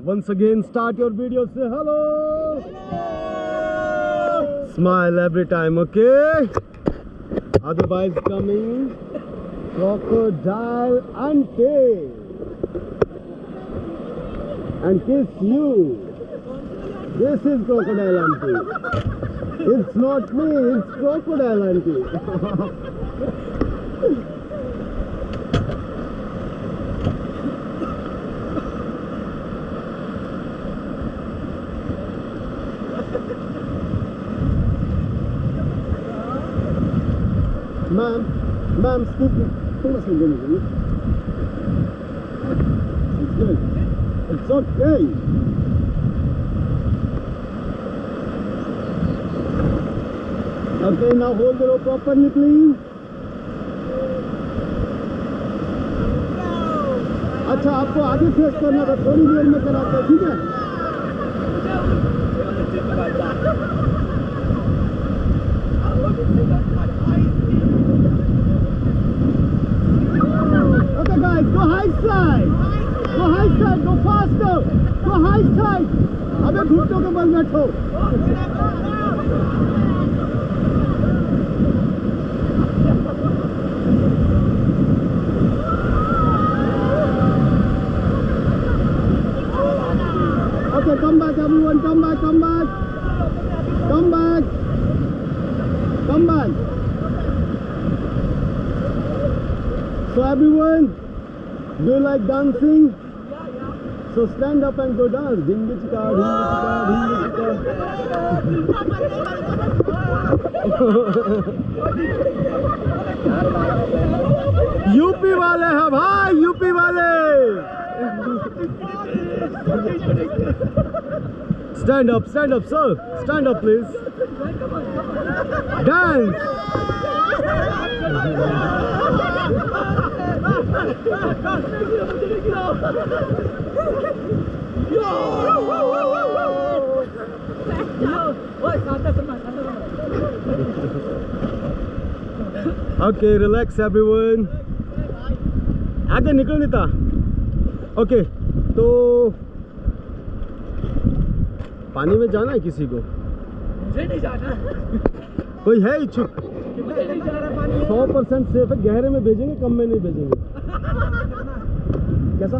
Once again, start your video, say hello. Smile every time, okay? Otherwise coming crocodile auntie and kiss you. This is crocodile auntie. It's not me, it's crocodile auntie. Ma'am, excuse me. It's good. It's okay. Okay, now hold the rope properly, please. अच्छा, आपको आगे face करना था, थोड़ी देर में कराते हैं, ठीक है? Okay guys, go high side. Go high side, go faster. Go high side. अबे घुटनों के बल बैठो. Okay, come back everyone, come back. So everyone, do you like dancing? So stand up and go dance. Dingy chika, dingy chika. UP वाले हैं भाई, UP वाले. Stand up, sir. Stand up, please. Dance. Okay, relax everyone. आगे निकल नहीं था. Okay, तो पानी में जाना है किसी को? मुझे नहीं जाना. कोई है इच्छुक? 100% सेफ है. गहरे में भेजेंगे, कम में नहीं भेजेंगे. कैसा?